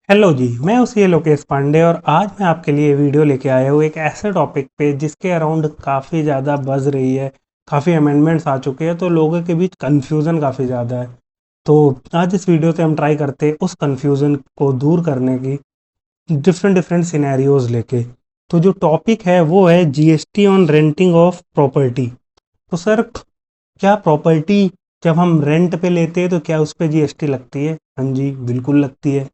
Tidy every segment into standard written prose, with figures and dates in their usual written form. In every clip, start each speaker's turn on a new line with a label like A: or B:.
A: Hello जी, मैं उसी लोकेश पांडे और आज मैं आपके लिए वीडियो लेके आया हूँ एक ऐसे टॉपिक पे जिसके अराउंड काफ़ी ज़्यादा बज़ रही है। काफ़ी अमेंडमेंट्स आ चुके हैं तो लोगों के बीच कन्फ्यूज़न काफ़ी ज़्यादा है। तो आज इस वीडियो से हम ट्राई करते हैं उस कन्फ्यूज़न को दूर करने की डिफरेंट डिफरेंट सिनेरियोज लेके। तो जो टॉपिक है वो है GST on renting of property. तो सर, क्या प्रॉपर्टी जब हम रेंट पे लेते हैं तो क्या उस पे जीएसटी लगती है? हाँ जी, बिल्कुल लगती है।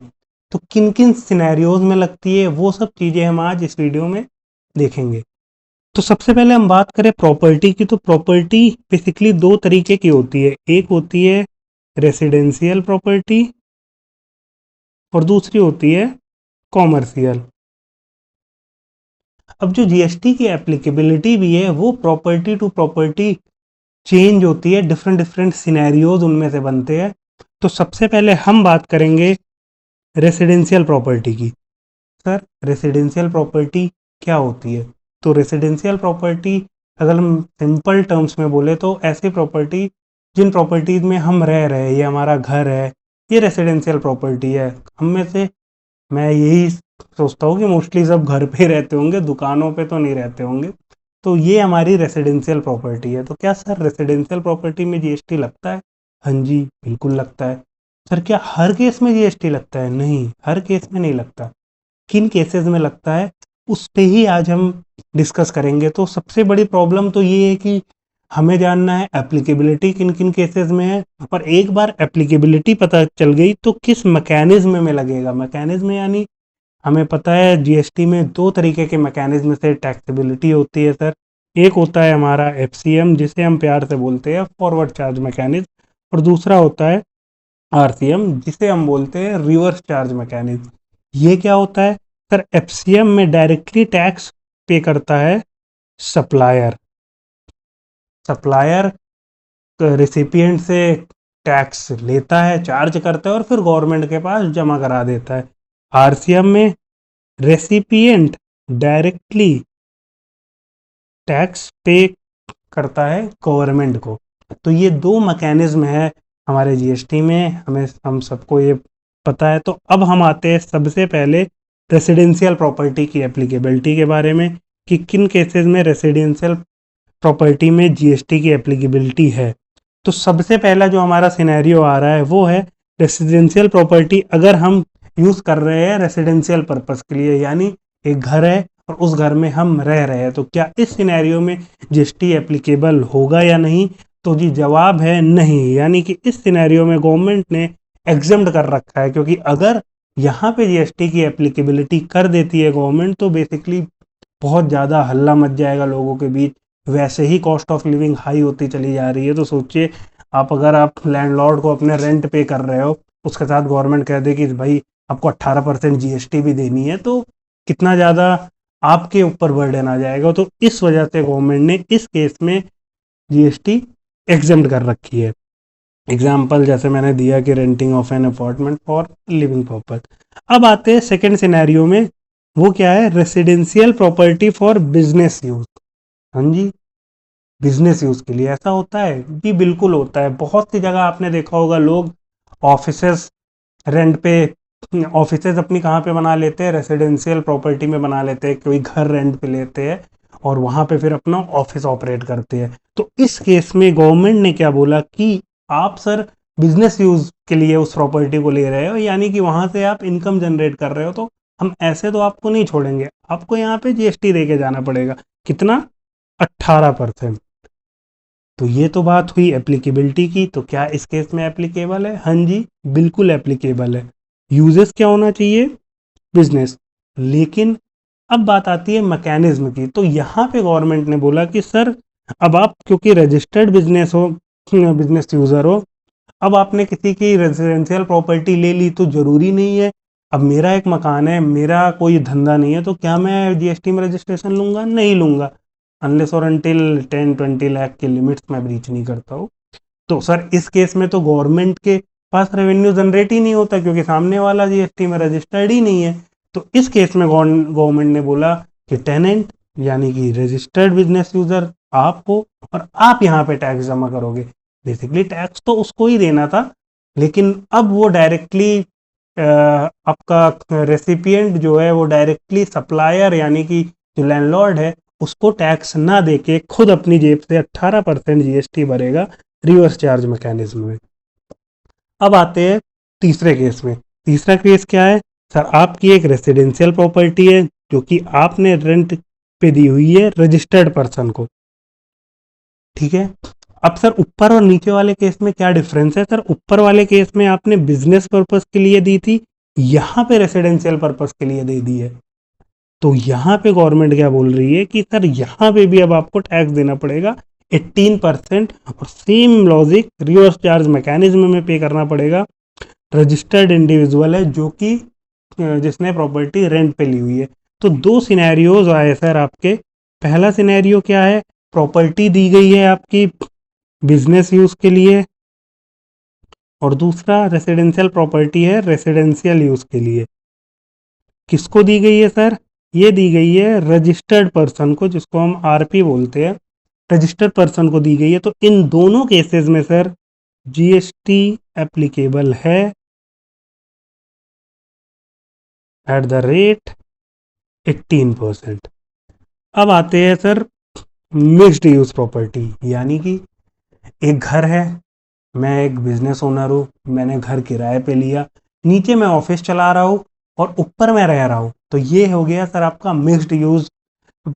A: तो किन किन सिनेरियोज में लगती है वो सब चीजें हम आज इस वीडियो में देखेंगे। तो सबसे पहले हम बात करें प्रॉपर्टी की, तो प्रॉपर्टी बेसिकली दो तरीके की होती है। एक होती है रेसिडेंशियल प्रॉपर्टी और दूसरी होती है कॉमर्शियल। अब जो जीएसटी की एप्लीकेबिलिटी भी है वो प्रॉपर्टी टू प्रॉपर्टी चेंज होती है, डिफरेंट डिफरेंट सिनेरियोज उनमें से बनते हैं। तो सबसे पहले हम बात करेंगे रेसिडेंशियल प्रॉपर्टी की। सर, रेसिडेंशियल प्रॉपर्टी क्या होती है? तो रेसिडेंशियल प्रॉपर्टी, अगर हम सिंपल टर्म्स में बोले तो ऐसी प्रॉपर्टी जिन प्रॉपर्टीज में हम रह रहे हैं, ये हमारा घर है, ये रेसिडेंशियल प्रॉपर्टी है। हम में से मैं यही सोचता हूँ कि मोस्टली सब घर पे ही रहते होंगे, दुकानों पे तो नहीं रहते होंगे। तो ये हमारी रेसिडेंशियल प्रॉपर्टी है। तो क्या सर रेसिडेंशियल प्रॉपर्टी में जीएसटी लगता है? हाँ जी, बिल्कुल लगता है। सर, क्या हर केस में जीएसटी लगता है? नहीं, हर केस में नहीं लगता। किन केसेस में लगता है उस पे ही आज हम डिस्कस करेंगे। तो सबसे बड़ी प्रॉब्लम तो ये है कि हमें जानना है एप्लीकेबिलिटी किन किन केसेस में है, और एक बार एप्लीकेबिलिटी पता चल गई तो किस मैकेनिज्म में लगेगा। मैकेनिज्म यानी हमें पता है जीएसटी में दो तरीके के मैकेनिज्म से टैक्सेबिलिटी होती है सर। एक होता है हमारा एफसीएम, जिसे हम प्यार से बोलते हैं फॉरवर्ड चार्ज मैकेनिज्म, और दूसरा होता है आरसीएम, जिसे हम बोलते हैं रिवर्स चार्ज मैकेनिज्म। ये क्या होता है? सर, एफसीएम में डायरेक्टली टैक्स पे करता है सप्लायर। सप्लायर रिसिपिएंट से टैक्स लेता है, चार्ज करता है और फिर गवर्नमेंट के पास जमा करा देता है। आरसीएम में रेसिपिएंट डायरेक्टली टैक्स पे करता है गवर्नमेंट को। तो ये दो मैकेनिज्म है हमारे जीएसटी में, हम सबको ये पता है। तो अब हम आते हैं सबसे पहले रेसिडेंशियल प्रॉपर्टी की एप्लीकेबिलिटी के बारे में, कि किन केसेस में रेसिडेंशियल प्रॉपर्टी में जीएसटी की एप्लीकेबिलिटी है। तो सबसे पहला जो हमारा सिनेरियो आ रहा है वो है रेसिडेंशियल प्रॉपर्टी अगर हम यूज कर रहे हैं रेसिडेंशियल पर्पस के लिए, यानी एक घर है और उस घर में हम रह रहे हैं, तो क्या इस सिनेरियो में जीएसटी एप्लीकेबल होगा या नहीं? तो जी जवाब है नहीं। यानी कि इस सिनेरियो में गवर्नमेंट ने एग्जम्प्ट कर रखा है, क्योंकि अगर यहाँ पे जीएसटी की एप्लीकेबिलिटी कर देती है गवर्नमेंट तो बेसिकली बहुत ज़्यादा हल्ला मच जाएगा लोगों के बीच। वैसे ही कॉस्ट ऑफ लिविंग हाई होती चली जा रही है, तो सोचिए आप लैंडलॉर्ड को अपने रेंट पे कर रहे हो, उसके साथ गवर्नमेंट कह दे कि भाई आपको 18% जीएसटी भी देनी है, तो कितना ज़्यादा आपके ऊपर बर्डन आ जाएगा। तो इस वजह से गवर्नमेंट ने इस केस में जीएसटी एग्जेम्प्ट कर रखी है। एग्जाम्पल जैसे मैंने दिया कि renting of an apartment for living purpose. अब आते हैं सेकेंड सिनेरियो में, वो क्या है? Residential property for business use. हाँ जी, बिजनेस यूज के लिए ऐसा होता है जी, बिल्कुल होता है। बहुत सी जगह आपने देखा होगा लोग ऑफिसेस रेंट पे, ऑफिसेज अपनी कहाँ पे बना लेते हैं? रेसिडेंशियल प्रॉपर्टी में बना लेते हैं, कोई घर रेंट पे लेते हैं और वहां पे फिर अपना ऑफिस ऑपरेट करते हैं। तो इस केस में गवर्नमेंट ने क्या बोला कि आप सर बिजनेस यूज के लिए उस प्रॉपर्टी को ले रहे हो, यानी कि वहां से आप इनकम जनरेट कर रहे हो, तो हम ऐसे तो आपको नहीं छोड़ेंगे, आपको यहाँ पे जीएसटी दे के जाना पड़ेगा। कितना? 18%। तो ये तो बात हुई एप्लीकेबिलिटी की। तो क्या इस केस में एप्लीकेबल है? हाँ जी, बिल्कुल एप्लीकेबल है। यूजेस क्या होना चाहिए? बिजनेस। लेकिन अब बात आती है मैकेनिज्म की। तो यहाँ पे गवर्नमेंट ने बोला कि सर, अब आप क्योंकि रजिस्टर्ड बिजनेस हो, बिजनेस यूजर हो, अब आपने किसी की रेजिडेंशियल प्रॉपर्टी ले ली तो जरूरी नहीं है, अब मेरा एक मकान है, मेरा कोई धंधा नहीं है, तो क्या मैं जीएसटी में रजिस्ट्रेशन लूंगा? नहीं लूंगा, अनलेस और अनटिल 10-20 लाख की लिमिट्स मैं ब्रीच नहीं करता हूँ। तो सर इस केस में तो गवर्नमेंट के पास रेवेन्यू जनरेट ही नहीं होता, क्योंकि सामने वाला जीएसटी में रजिस्टर्ड ही नहीं है। तो इस केस में गवर्नमेंट ने बोला कि टेनेंट यानी कि रजिस्टर्ड बिजनेस यूजर आप हो और आप यहाँ पे टैक्स जमा करोगे। बेसिकली टैक्स तो उसको ही देना था, लेकिन अब वो डायरेक्टली आपका रेसिपिएंट जो है वो डायरेक्टली सप्लायर यानी कि जो लैंडलॉर्ड है उसको टैक्स ना देके खुद अपनी जेब से 18% जीएसटी भरेगा रिवर्स चार्ज मैकेनिज्म में। अब आते हैं तीसरे केस में। तीसरा केस क्या है सर, आपकी एक रेसिडेंशियल प्रॉपर्टी है जो कि आपने रेंट पे दी हुई है रजिस्टर्ड पर्सन को, ठीक है। अब सर ऊपर और नीचे वाले केस में क्या डिफरेंस है सर, ऊपर वाले केस में आपने बिजनेस पर्पस के लिए दी थी, यहाँ पे रेसिडेंशियल पर्पस के लिए दे दी है। तो यहाँ पे गवर्नमेंट क्या बोल रही है कि सर यहाँ पे भी अब आपको टैक्स देना पड़ेगा 18%, और same logic reverse charge mechanism में पे करना पड़ेगा। रजिस्टर्ड इंडिविजुअल है जो कि जिसने प्रॉपर्टी रेंट पे ली हुई है। तो दो सिनेरियोज आए सर आपके। पहला सिनेरियो क्या है, प्रॉपर्टी दी गई है आपकी बिजनेस यूज के लिए, और दूसरा रेसिडेंशियल प्रॉपर्टी है रेसिडेंशियल यूज के लिए। किसको दी गई है सर, ये दी गई है रजिस्टर्ड पर्सन को, जिसको हम आरपी बोलते हैं, रजिस्टर्ड पर्सन को दी गई है। तो इन दोनों केसेस में सर जीएसटी एप्लीकेबल है एट द रेट 18%। अब आते हैं सर मिक्स्ड यूज प्रॉपर्टी, यानी कि एक घर है, मैं एक बिजनेस ओनर हूँ, मैंने घर किराए पे लिया, नीचे मैं ऑफिस चला रहा हूँ और ऊपर मैं रह रहा हूँ। तो ये हो गया सर आपका mixed use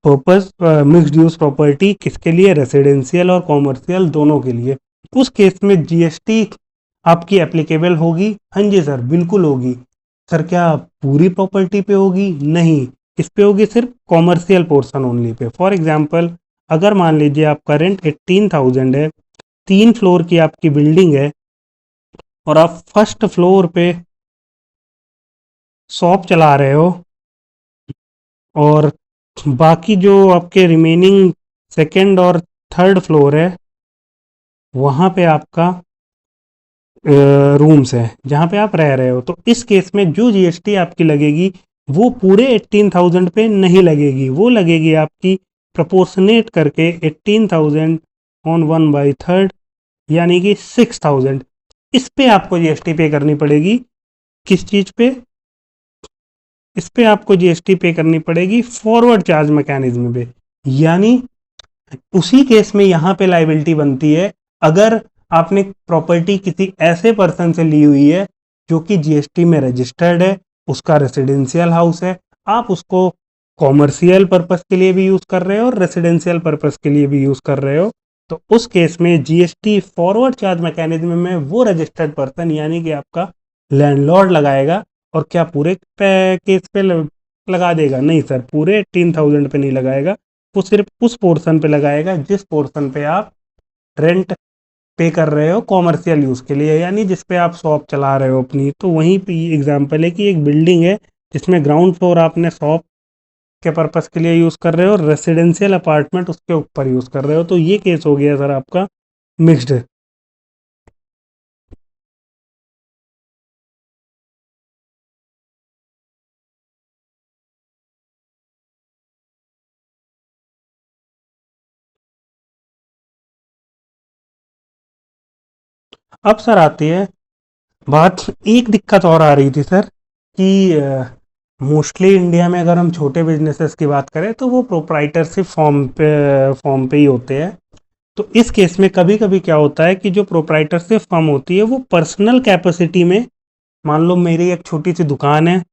A: purpose, mixed use property. किसके लिए, रेसिडेंशियल और कॉमर्शियल दोनों के लिए। उस केस में जीएसटी आपकी एप्लीकेबल होगी? हाँ जी सर, बिल्कुल होगी। सर क्या पूरी प्रॉपर्टी पे होगी? नहीं, इस पे होगी सिर्फ commercial portion only pay. For example, अगर मान लीजिए आपका रेंट 18,000 है, 3 फ्लोर की आपकी बिल्डिंग है, और आप फर्स्ट फ्लोर पे शॉप चला रहे हो, और बाकी जो आपके रिमेनिंग सेकंड और थर्ड फ्लोर है वहाँ पे आपका रूम्स है जहाँ पे आप रह रहे हो। तो इस केस में जो जीएसटी आपकी लगेगी वो पूरे 18,000 पे नहीं लगेगी, वो लगेगी आपकी प्रपोर्शनेट करके 18,000 ऑन 1/3, यानी कि 6,000। इस पे आपको जीएसटी पे करनी पड़ेगी। किस चीज पे? इस पे आपको जीएसटी पे करनी पड़ेगी फॉरवर्ड चार्ज मैकेनिज्म पे। यानी उसी केस में यहाँ पे लाइबिलिटी बनती है अगर आपने प्रॉपर्टी किसी ऐसे पर्सन से ली हुई है जो कि जीएसटी में रजिस्टर्ड है, उसका रेसिडेंशियल हाउस है, आप उसको कॉमर्शियल पर्पस के लिए भी यूज कर रहे हो और रेसिडेंशियल पर्पस के लिए भी यूज कर रहे हो। तो उस केस में जीएसटी फॉरवर्ड चार्ज मैकेनिज्म में वो रजिस्टर्ड पर्सन यानी कि आपका लैंडलॉर्ड लगाएगा। और क्या पूरे केस पे लगा देगा? नहीं सर, पूरे 18,000 पे नहीं लगाएगा, वो सिर्फ उस पोर्शन पे लगाएगा जिस पोर्शन पे आप रेंट पे कर रहे हो कॉमर्शियल यूज के लिए, यानी जिस पे आप शॉप चला रहे हो अपनी। तो वहीं पे एग्जांपल है कि एक बिल्डिंग है जिसमें ग्राउंड फ्लोर आपने शॉप के पर्पस के लिए यूज कर रहे हो, रेसिडेंशियल अपार्टमेंट उसके ऊपर यूज कर रहे हो। तो ये केस हो गया सर आपका मिक्स्ड। अब सर आती है बात, एक दिक्कत और आ रही थी सर कि मोस्टली इंडिया में अगर हम छोटे बिजनेसेस की बात करें तो वो प्रोप्राइटरशिप फॉर्म पे ही होते हैं। तो इस केस में कभी कभी क्या होता है कि जो प्रोप्राइटरशिप फर्म होती है वो पर्सनल कैपेसिटी में, मान लो मेरी एक छोटी सी दुकान है,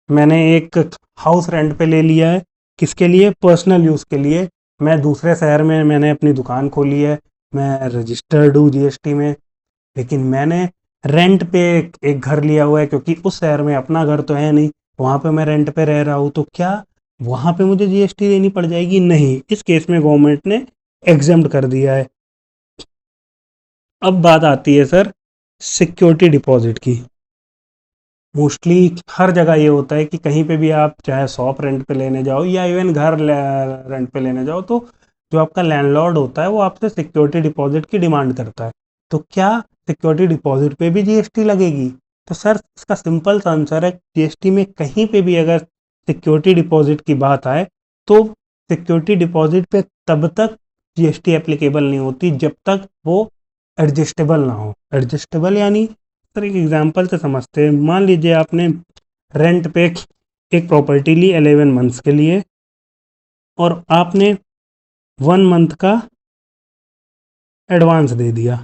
A: मैंने एक हाउस रेंट पे ले लिया है, किसके लिए? पर्सनल यूज़ के लिए। मैं दूसरे शहर में मैंने अपनी दुकान खोली है, मैं रजिस्टर्ड हूँ जीएसटी में, लेकिन मैंने रेंट पे एक घर लिया हुआ है क्योंकि उस शहर में अपना घर तो है नहीं, वहाँ पे मैं रेंट पे रह रहा हूँ। तो क्या वहाँ पे मुझे जीएसटी देनी पड़ जाएगी? नहीं, इस केस में गवर्नमेंट ने एग्जेम्प्ट कर दिया है। अब बात आती है सर सिक्योरिटी डिपॉजिट की। मोस्टली हर जगह ये होता है कि कहीं पे भी आप चाहे शॉप रेंट पे लेने जाओ या इवन घर रेंट पे लेने जाओ, तो जो आपका लैंडलॉर्ड होता है वो आपसे सिक्योरिटी डिपॉजिट की डिमांड करता है। तो क्या सिक्योरिटी डिपॉजिट पे भी जीएसटी लगेगी? तो सर इसका सिंपल सा आंसर है, जीएसटी में कहीं पे भी अगर सिक्योरिटी डिपॉजिट की बात आए तो सिक्योरिटी डिपॉजिट पे तब तक जीएसटी एप्लीकेबल नहीं होती जब तक वो एडजस्टेबल ना हो। एडजस्टेबल यानी सर एक एग्जांपल से समझते हैं। मान लीजिए आपने रेंट पे एक प्रॉपर्टी ली 11 मंथ्स के लिए और आपने 1 मंथ का एडवांस दे दिया।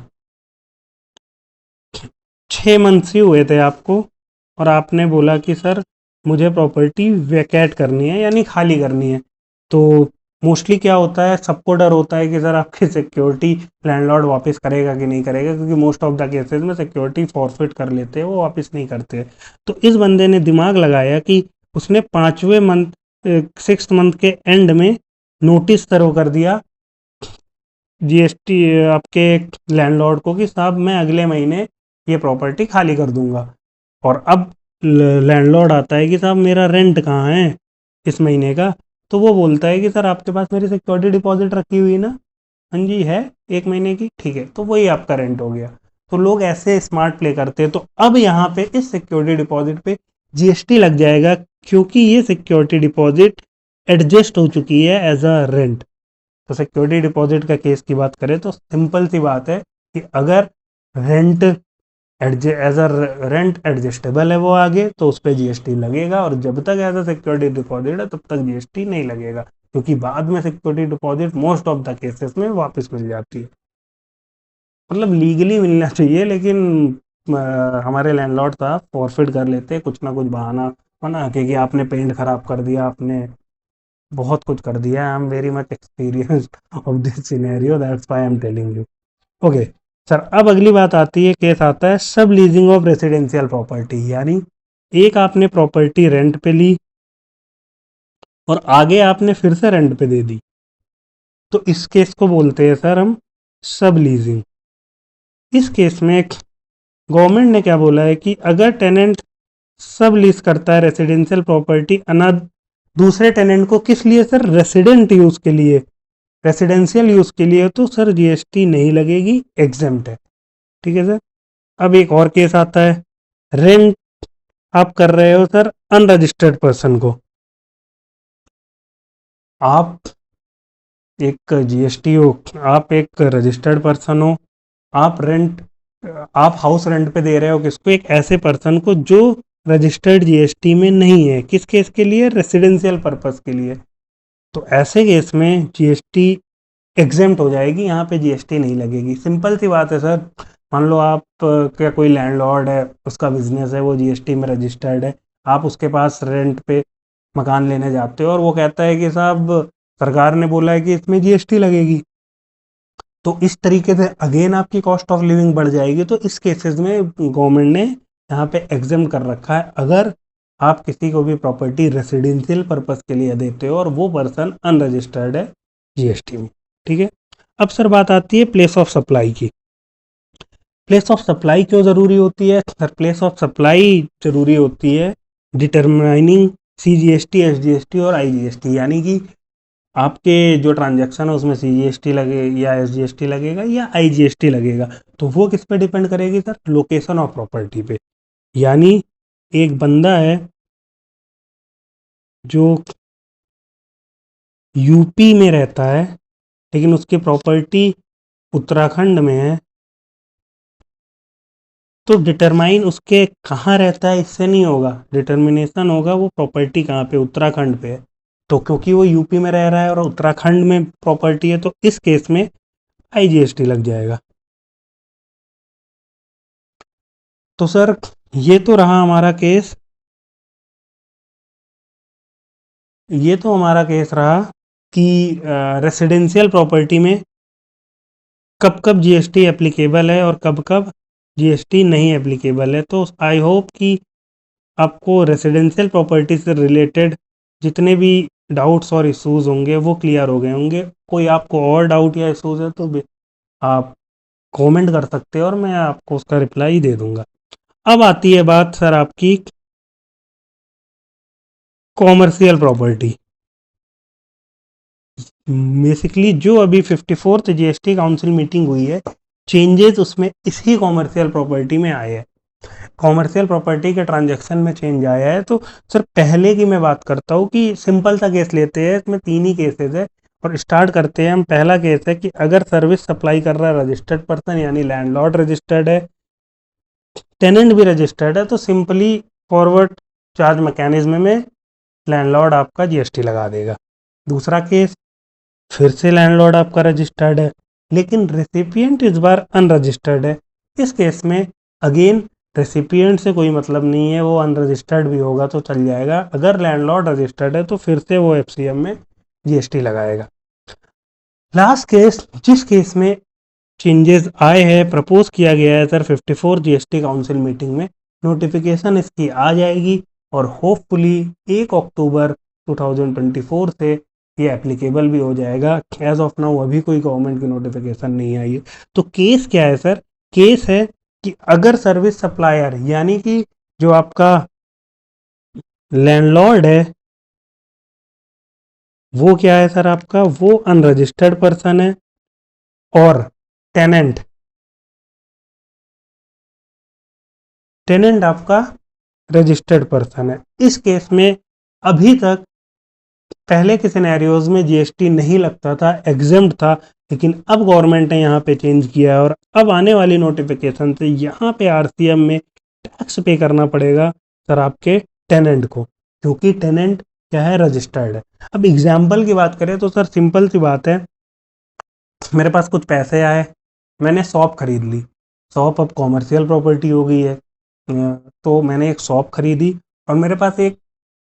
A: 6 मंथ्स ही हुए थे आपको और आपने बोला कि सर मुझे प्रॉपर्टी वैकेट करनी है यानी खाली करनी है। तो मोस्टली क्या होता है, सबको डर होता है कि सर आपकी सिक्योरिटी लैंडलॉर्ड वापस करेगा कि नहीं करेगा, क्योंकि मोस्ट ऑफ द केसेस में सिक्योरिटी फॉरफिट कर लेते हैं, वो वापस नहीं करते। तो इस बंदे ने दिमाग लगाया कि उसने 6th मंथ के एंड में नोटिस सर्व कर दिया जीएसटी आपके लैंडलॉर्ड को कि साहब मैं अगले महीने ये प्रॉपर्टी खाली कर दूंगा। और अब लैंडलॉर्ड आता है कि साहब मेरा रेंट कहाँ है इस महीने का। तो वो बोलता है कि सर आपके पास मेरी सिक्योरिटी डिपॉजिट रखी हुई ना, हाँ जी है 1 महीने की, ठीक है, तो वही आपका रेंट हो गया। तो लोग ऐसे स्मार्ट प्ले करते हैं। तो अब यहाँ पे इस सिक्योरिटी डिपॉजिट पे जीएसटी लग जाएगा, क्योंकि ये सिक्योरिटी डिपॉजिट एडजस्ट हो चुकी है एज अ रेंट। तो सिक्योरिटी डिपॉजिट का केस की बात करें तो सिंपल सी बात है कि अगर rent as a rent adjustable है वो आगे, तो उस पर जीएसटी लगेगा, और जब तक एज अ सिक्योरिटी डिपॉजिट है तब तक जीएसटी नहीं लगेगा, क्योंकि बाद में security deposit most of the cases में वापस मिल जाती है। मतलब लीगली मिलना चाहिए, लेकिन हमारे लैंडलॉर्ड साहब फॉरफिट कर लेते हैं, कुछ ना कुछ बहाना बना के कि आपने पेंट खराब कर दिया, आपने बहुत कुछ कर दिया। I am very much experienced of this scenario, that's why I am telling you. Okay sir, अब अगली बात आती है, केस आता है सब लीजिंग ऑफ रेसिडेंशियल प्रॉपर्टी। यानी एक आपने प्रॉपर्टी रेंट पे ली और आगे आपने फिर से रेंट पे दे दी, तो इस केस को बोलते हैं सर हम सब लीजिंग। इस केस में गवर्नमेंट ने क्या बोला है कि अगर टेनेंट सब लीज करता है रेसिडेंशियल प्रॉपर्टी दूसरे टेनेंट को, किस लिए सर, रेसिडेंट यूज के लिए, रेसिडेंशियल यूज के लिए, तो सर जीएसटी नहीं लगेगी, एग्जेम्प्ट है। ठीक है सर। अब एक और केस आता है, रेंट आप कर रहे हो सर अनरजिस्टर्ड पर्सन को। आप एक जीएसटी हो, आप एक रजिस्टर्ड पर्सन हो, आप रेंट, आप हाउस रेंट पे दे रहे हो किसको, एक ऐसे पर्सन को जो रजिस्टर्ड जीएसटी में नहीं है। किस केस के लिए, रेसिडेंशियल पर्पस के लिए। तो ऐसे केस में जीएसटी एग्जेम्प्ट हो जाएगी, यहाँ पे जीएसटी नहीं लगेगी। सिंपल सी बात है सर। मान लो आप क्या कोई लैंडलॉर्ड है, उसका बिजनेस है, वो जीएसटी में रजिस्टर्ड है, आप उसके पास रेंट पे मकान लेने जाते हो और वो कहता है कि साहब सरकार ने बोला है कि इसमें जीएसटी लगेगी, तो इस तरीके से अगेन आपकी कॉस्ट ऑफ लिविंग बढ़ जाएगी। तो इस केसेस में गवर्नमेंट ने यहाँ पे एग्जाम कर रखा है, अगर आप किसी को भी प्रॉपर्टी रेसिडेंशियल पर्पस के लिए देते हो और वो पर्सन अनरजिस्टर्ड है जीएसटी में। ठीक है। अब सर बात आती है प्लेस ऑफ सप्लाई की। प्लेस ऑफ सप्लाई क्यों ज़रूरी होती है सर? प्लेस ऑफ सप्लाई ज़रूरी होती है डिटरमाइनिंग सीजीएसटी, एसजीएसटी और आईजीएसटी। यानी कि आपके जो ट्रांजैक्शन है उसमें सीजीएसटी लगे या एसजीएसटी लगेगा या आईजीएसटी लगेगा। तो वो किस पे डिपेंड करेगी सर? लोकेशन ऑफ प्रॉपर्टी पे। यानी एक बंदा है जो यूपी में रहता है लेकिन उसकी प्रॉपर्टी उत्तराखंड में है, तो डिटरमाइन उसके कहाँ रहता है इससे नहीं होगा, डिटर्मिनेशन होगा वो प्रॉपर्टी कहाँ पे, उत्तराखंड पे है। तो क्योंकि वो यूपी में रह रहा है और उत्तराखंड में प्रॉपर्टी है, तो इस केस में आईजीएसटी लग जाएगा। तो सर ये तो रहा हमारा केस, ये तो हमारा केस रहा कि रेसिडेंशियल प्रॉपर्टी में कब कब जीएसटी एप्लीकेबल है और कब कब जीएसटी नहीं एप्लीकेबल है। तो आई होप कि आपको रेसिडेंशियल प्रॉपर्टी से रिलेटेड जितने भी डाउट्स और इश्यूज होंगे वो क्लियर हो गए होंगे। कोई आपको और डाउट या इश्यूज है तो आप कमेंट कर सकते हो और मैं आपको उसका रिप्लाई दे दूंगा। अब आती है बात सर आपकी कॉमर्शियल प्रॉपर्टी। बेसिकली जो अभी 54th जीएसटी काउंसिल मीटिंग हुई है, चेंजेस उसमें इसी कॉमर्शियल प्रॉपर्टी में आए हैं। कॉमर्शियल प्रॉपर्टी के ट्रांजैक्शन में चेंज आया है। तो सर पहले की मैं बात करता हूँ कि सिंपल सा केस लेते हैं, इसमें 3 ही केसेस है और स्टार्ट करते हैं हम। पहला केस है कि अगर सर्विस सप्लाई कर रहा है रजिस्टर्ड पर्सन यानी लैंडलॉर्ड रजिस्टर्ड है, टेनेंट भी रजिस्टर्ड है तो सिंपली फॉरवर्ड चार्ज मैकेनिज्म में लैंडलॉर्ड आपका जीएसटी लगा देगा। दूसरा केस, फिर से लैंडलॉर्ड आपका रजिस्टर्ड है लेकिन रेसिपिएंट इस बार अनरजिस्टर्ड है। इस केस में अगेन रेसिपिएंट से कोई मतलब नहीं है, वो अनरजिस्टर्ड भी होगा तो चल जाएगा। अगर लैंडलॉर्ड रजिस्टर्ड है तो फिर से वो एफसीएम में जीएसटी लगाएगा। लास्ट केस, जिस केस में चेंजेस आए हैं, प्रपोज किया गया है सर 54 जीएसटी काउंसिल मीटिंग में, नोटिफिकेशन इसकी आ जाएगी और होपफुली 1 अक्टूबर 2024 से ये एप्लीकेबल भी हो जाएगा। एज ऑफ नाउ अभी कोई गवर्नमेंट की नोटिफिकेशन नहीं आई है। तो केस क्या है सर? केस है कि अगर सर्विस सप्लायर यानी कि जो आपका लैंडलॉर्ड है वो क्या है सर? आपका वो अनरजिस्टर्ड पर्सन है और टेनेंट टेनेंट आपका रजिस्टर्ड पर्सन है। इस केस में अभी तक पहले के सिनेरियोज में जीएसटी नहीं लगता था, एग्जेम्प्ट था, लेकिन अब गवर्नमेंट ने यहाँ पे चेंज किया है और अब आने वाली नोटिफिकेशन से यहाँ पे आरसीएम में टैक्स पे करना पड़ेगा सर आपके टेनेंट को, क्योंकि टेनेंट क्या है? रजिस्टर्ड है। अब एग्जाम्पल की बात करें तो सर सिंपल सी बात है, मेरे पास कुछ पैसे आए, मैंने शॉप खरीद ली। शॉप अब कॉमर्शियल प्रॉपर्टी हो गई है, तो मैंने एक शॉप खरीदी और मेरे पास एक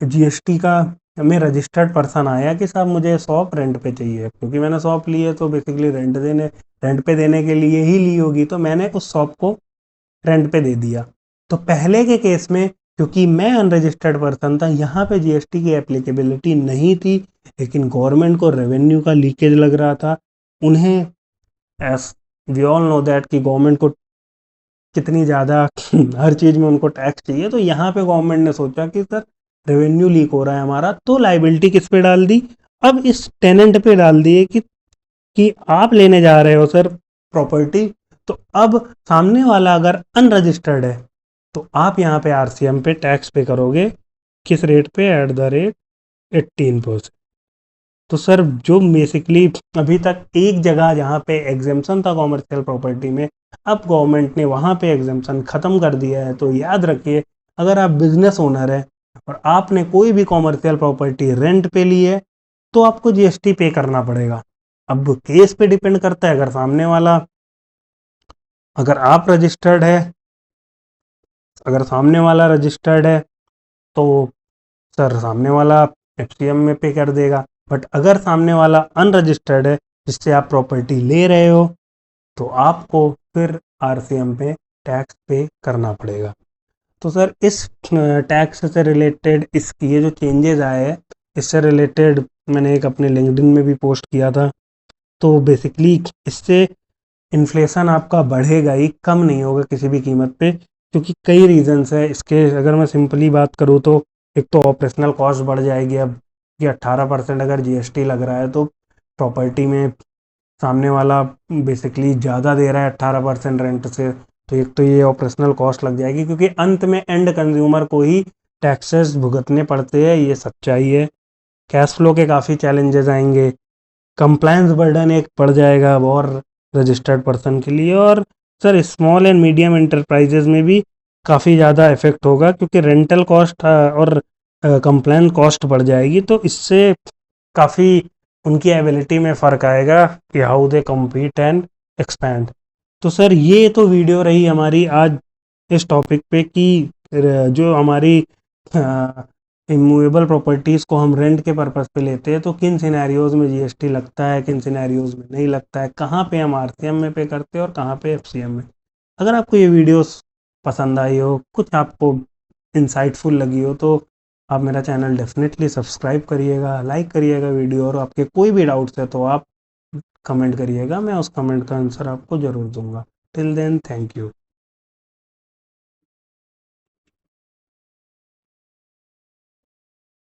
A: जीएसटी का में रजिस्टर्ड पर्सन आया कि साहब मुझे शॉप रेंट पे चाहिए, क्योंकि मैंने शॉप ली है तो बेसिकली रेंट पे देने के लिए ही ली होगी, तो मैंने उस शॉप को रेंट पे दे दिया। तो पहले के केस में क्योंकि मैं अनरजिस्टर्ड पर्सन था, यहाँ पे जीएसटी की एप्लीकेबिलिटी नहीं थी, लेकिन गवर्नमेंट को रेवेन्यू का लीकेज लग रहा था। उन्हें S V all know that कि गवर्नमेंट को कितनी ज़्यादा हर चीज़ में उनको टैक्स चाहिए, तो यहाँ पे गवर्नमेंट ने सोचा कि सर रेवेन्यू लीक हो रहा है हमारा, तो लाइबिलिटी किस पे डाल दी? अब इस टेनेंट पे डाल दिए कि आप लेने जा रहे हो सर प्रॉपर्टी, तो अब सामने वाला अगर अनरजिस्टर्ड है तो आप यहाँ पे आरसीएम पे टैक्स पे करोगे। किस रेट पे? At the rate 18%। तो सर जो बेसिकली अभी तक एक जगह जहाँ पे एग्जेम्पशन था कॉमर्शियल प्रॉपर्टी में, अब गवर्नमेंट ने वहाँ पे एग्जेम्पशन ख़त्म कर दिया है। तो याद रखिए, अगर आप बिजनेस ओनर हैं और आपने कोई भी कॉमर्शियल प्रॉपर्टी रेंट पे ली है तो आपको जीएसटी पे करना पड़ेगा। अब केस पे डिपेंड करता है, अगर आप रजिस्टर्ड है, अगर सामने वाला रजिस्टर्ड है तो सर सामने वाला एफसीएम में पे कर देगा। बट अगर सामने वाला अनरजिस्टर्ड है जिससे आप प्रॉपर्टी ले रहे हो तो आपको फिर आरसीएम पे टैक्स पे करना पड़ेगा। तो सर इस टैक्स से रिलेटेड इसकी ये जो चेंजेस आए हैं, इससे रिलेटेड मैंने एक अपने लिंक्डइन में भी पोस्ट किया था। तो बेसिकली इससे इन्फ्लेशन आपका बढ़ेगा ही, कम नहीं होगा किसी भी कीमत पे, क्योंकि कई रीजंस है इसके। अगर मैं सिंपली बात करूँ तो एक तो ऑपरेशनल कॉस्ट बढ़ जाएगी। अब ये 18% अगर जीएसटी लग रहा है तो प्रॉपर्टी में सामने वाला बेसिकली ज़्यादा दे रहा है 18% रेंट से, तो एक तो ये ऑपरेशनल कॉस्ट लग जाएगी, क्योंकि अंत में एंड कंज्यूमर को ही टैक्सेस भुगतने पड़ते हैं, ये सच्चाई है। कैश फ्लो के काफ़ी चैलेंजेस आएंगे, कंप्लायंस बर्डन एक बढ़ जाएगा और रजिस्टर्ड पर्सन के लिए, और sir small and medium enterprises में भी काफ़ी ज़्यादा इफेक्ट होगा, क्योंकि रेंटल कॉस्ट और कंप्लायंस कॉस्ट बढ़ जाएगी। तो इससे काफ़ी उनकी एबिलिटी में फ़र्क आएगा कि how they compete and expand. तो सर ये तो वीडियो रही हमारी आज इस टॉपिक पे कि जो हमारी इमूवेबल प्रॉपर्टीज़ को हम रेंट के पर्पज़ पे लेते हैं तो किन सिनेरियोज़ में जीएसटी लगता है, किन सिनेरियोज़ में नहीं लगता है, कहाँ पे हम आरसीएम में पे करते हैं और कहाँ पे एफसीएम में। अगर आपको ये वीडियोस पसंद आई हो, कुछ आपको इंसाइटफुल लगी हो, तो आप मेरा चैनल डेफिनेटली सब्सक्राइब करिएगा, लाइक करिएगा वीडियो, और आपके कोई भी डाउट्स है तो आप कमेंट करिएगा, मैं उस कमेंट का आंसर आपको ज़रूर दूंगा। Till then, thank you.